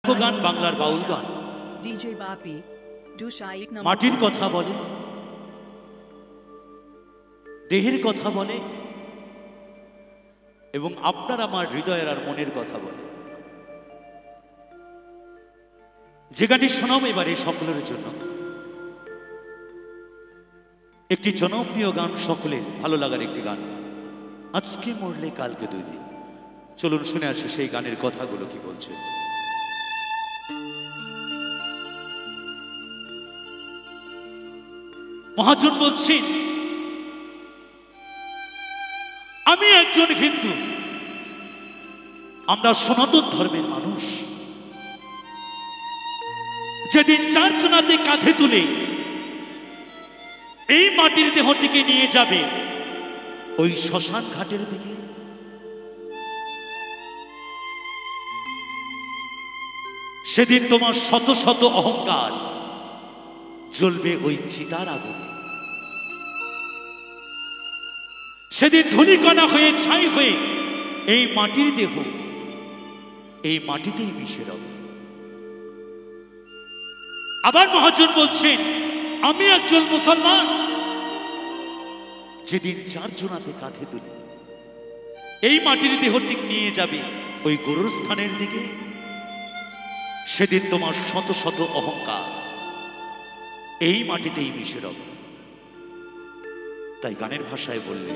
লোকগান, বাংলার বাউল গান মাটির কথা বলে, দেহের কথা বলে এবং আপনার আমার হৃদয়ের আর মনের কথা বলে। যে গানটি শোনাবো এবারে সকলের জন্য একটি জনপ্রিয় গান, সকলের ভালো লাগার একটি গান, আজকে মরলে কালকে দুই দিন। চলুন শুনে আসি সেই গানের কথাগুলো কি বলছে। মহাজন বলছেন, আমি একজন হিন্দু, আমরা সনাতন ধর্মের মানুষ। যেদিন চারজনাতে কাঁধে তুলে এই মাটির দেহটিকে নিয়ে যাবে ওই শ্মশান ঘাটের দিকে, সেদিন তোমার শত শত অহংকার জ্বলবে ওই চিতার আগুনে। সেদিন ধূলিকণা হয়ে ছাই হয়ে এই মাটির দেহ এই মাটিতেই মিশে রবে। আবার মহাজন বলছেন, আমি একজন মুসলমান, যেদিন চারজনাতে কাঁধে তুলে এই মাটির দেহটি নিয়ে যাবে ওই গোরস্থানের দিকে, সেদিন তোমার শত শত অহংকার এই মাটিতেই মিশে রবে। তাই গানের ভাষায় বললে,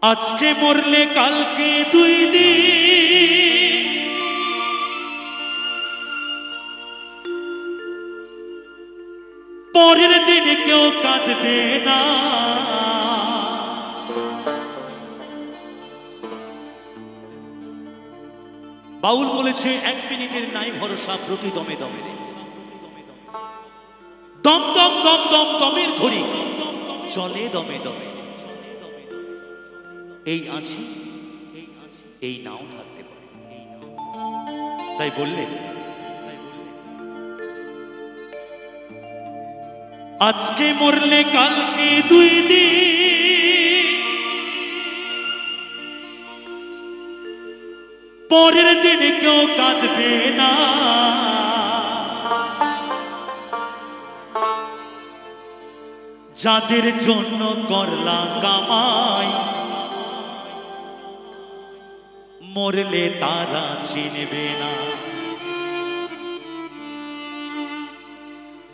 আজকে মরলে কালকে দুই দিন, পরের দিন কেউ কাঁদবে না। বাউল বলেছে, এক মিনিটের নাই ভরসা, প্রতি দমে দমে রে। দম দম দম দম দমের ঘড়ি চলে দমে দমে। এই আছি এই নাও থাকতে পারে। তাই বললেন, আজকে মরলে কালকে দুই দিন, পরের দিন কেউ কাঁদবে না। যাদের জন্য করলাম কামাই, মরলে তারা চিনবে না।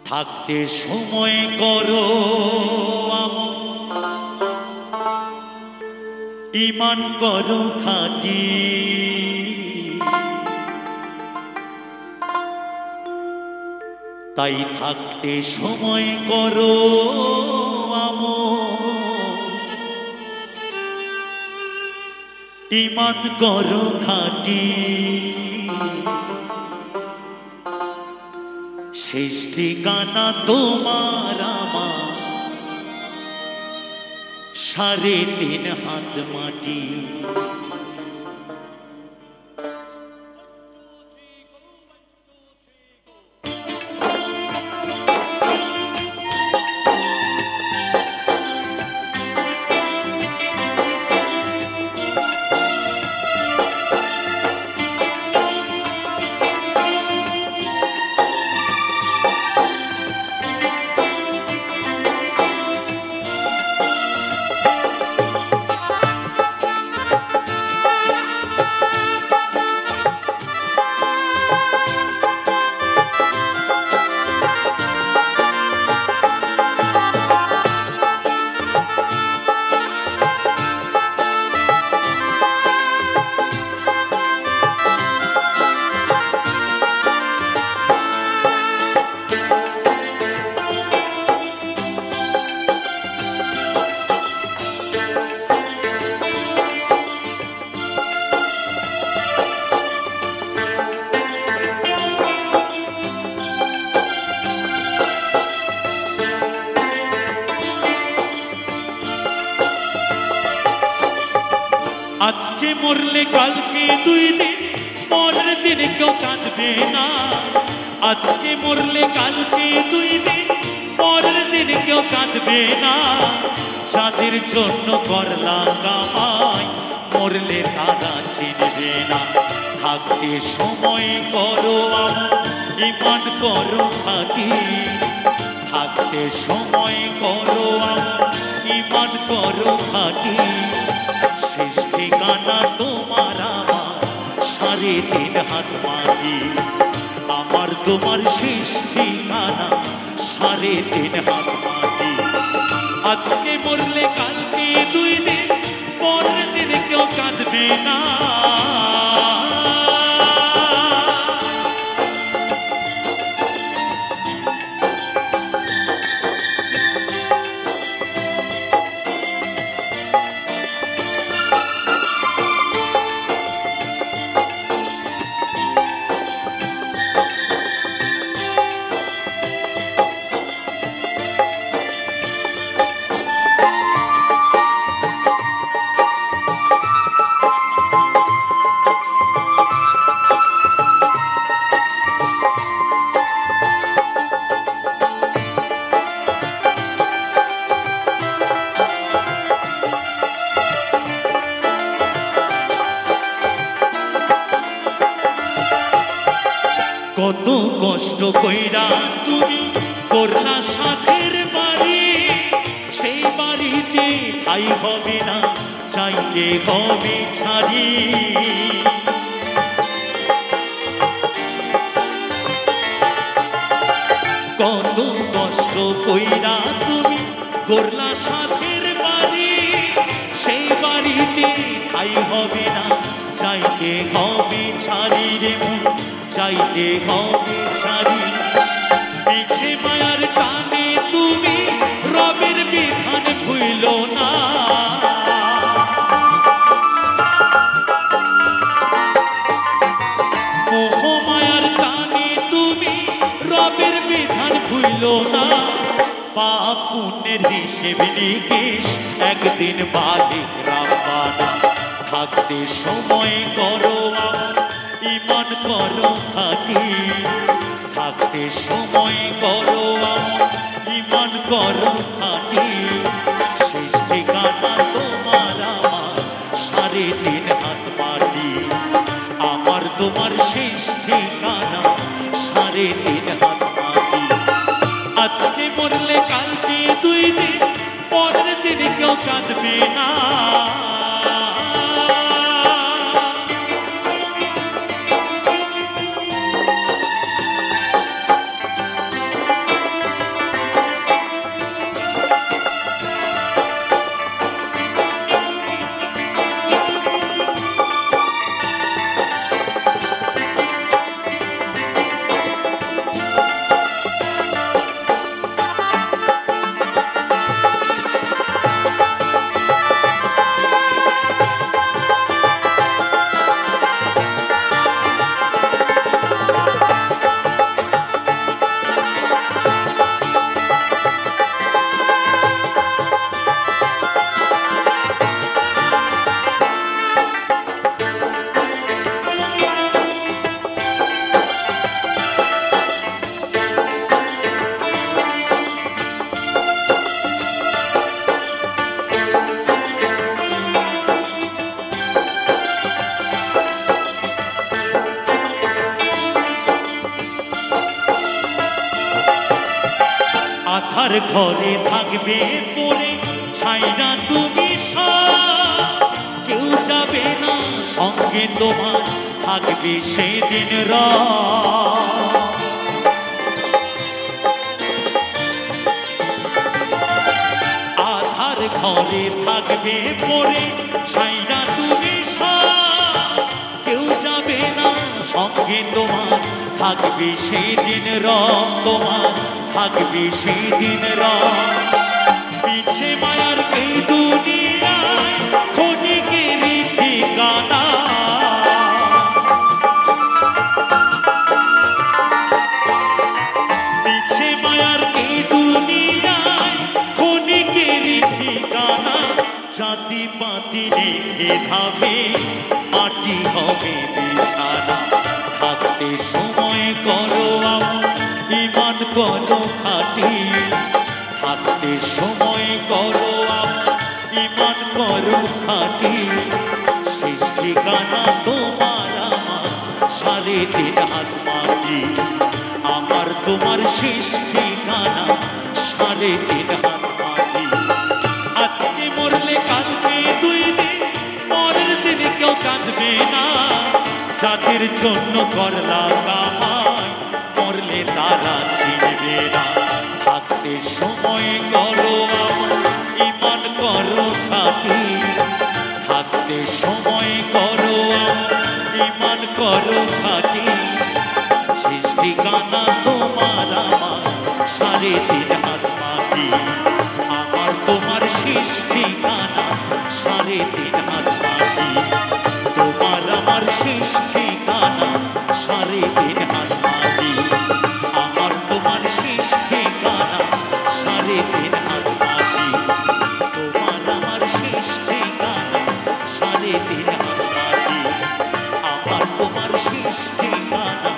থাকতে সময় করো আমন, ঈমান করো খাঁটি। তাই থাকতে সময় করো আমন, ঈমান করো খাঁটি। শেষ ঠিকানা তোমার আমার 3.5 হাত মাটি। আজকে মরলে কালকে দুই দিন, পরের দিন কেউ কাঁদবে না। আজকে মরলে কালকে 2 দিন, পরের দিন কেউ কাঁদবে না। যাদের জন্য করলা কামাই, মরলে তারা চিনবে না। থাকতে সময় করো আমল, ঈমান করো খাঁটি। থাকতে সময় করো আমল, ঈমান করো খাঁটি। শেষ ঠিকানা তোমার আমার 3.5 হাত মাটি। আমার তোমার শেষ ঠিকানা 3.5 হাত মাটি। আজকে মরলে কালকে 2 দিন, পরের দিন কেউ কাঁদবে না। কত কষ্ট কইরা তুমি করলা সাধের বাড়ি, সেই বাড়িতে ঠাই হবে না, চাইতে হবে ছাড়ি। কত কষ্ট কইরা তুমি করলা সাধের বাড়ি, সেই বাড়িতে ঠাই হবে না, চাইতে হবে ছাড়ি রে মন, চাইতে হবে ছাড়ি। পিছে মায়ার টানে তুমি রবের বিধান ভুইল না। মোহ মায়ার টানে তুমি রবের বিধান ভুইল না। পাপ পুণ্যের হিসেব নিকেশ একদিন মালিক রাব্বানা। থাকতে সময় করো আমল, ঈমান করো খাঁটি। থাকতে সময় করো আমল, ঈমান করো খাঁটি। শেষ ঠিকানা তোমার আমার 3.5 হাত মাটি। আমার তোমার শেষ ঠিকানা 3.5 হাত মাটি। আজকে মরলে কালকে 2 দিন, পরের দিন কেউ কাঁদবে না। আধার ঘরে থাকবে পড়ে ছাইরা তুমি সব, কেউ যাবে না সঙ্গে তোমার, থাকবে সেদিন রাত। আধার ঘরে থাকবে পড়ে ছাইরা তুমি সব, কেউ যাবে না সঙ্গে তোমার, থাকবে সেদিন রাত তোমার, থাকবে সেদিন রাত। পিছে মায়ার এই দুনিয়ায় ক্ষণিকেরই ঠিকানা। পিছে মায়ার এই দুনিয়ায় ক্ষণিকেরই ঠিকানা। জাতি পাতি রেখে ধাবে মাটি হবে বিছানা। থাকতে সময় করো করো খাটি, থাকতে সময় করো ইমান করো খাটি। শেষ ঠিকানা তোমার আমার, সাড়ে তিন হাত মাটি। আমার তোমার শেষ ঠিকানা, সাড়ে তিন হাত মাটি। আজকে মরলে কাঁদবে 2 দিন, পরের দিন কেউ কাঁদবে না। জাতির জন্য করলা কামাই, মরলে তারা চিনবে না। থাকতে সময় করো আমার, ইমান করো খাটি। থাকতে সময় করো আমার, ইমান করো খাটি। শেষ ঠিকানা তোমার আমার, সাড়ে তিন হাত মাটি। আমার তোমার শেষ ঠিকানা, সাড়ে তিন হাত মাটি। তোমার আমার শেষ ঠিকানা, সাড়ে তিন হাত মাটি। আমার তোমার শেষ ঠিকানা, সাড়ে তিন হাত মাটি। তোমার আমার শেষ ঠিকানা, সাড়ে তিন হাত মাটি। আমার তোমার শেষ ঠিকানা,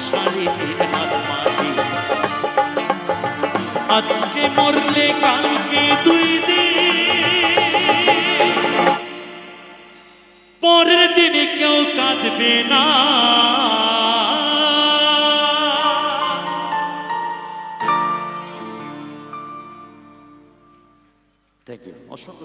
সাড়ে তিন হাত মাটি। আজকে মরলে কালকে 2 দিন, পরের দিনে কেউ কাঁদবে না। থ্যাংক ইউ, অসংখ্য।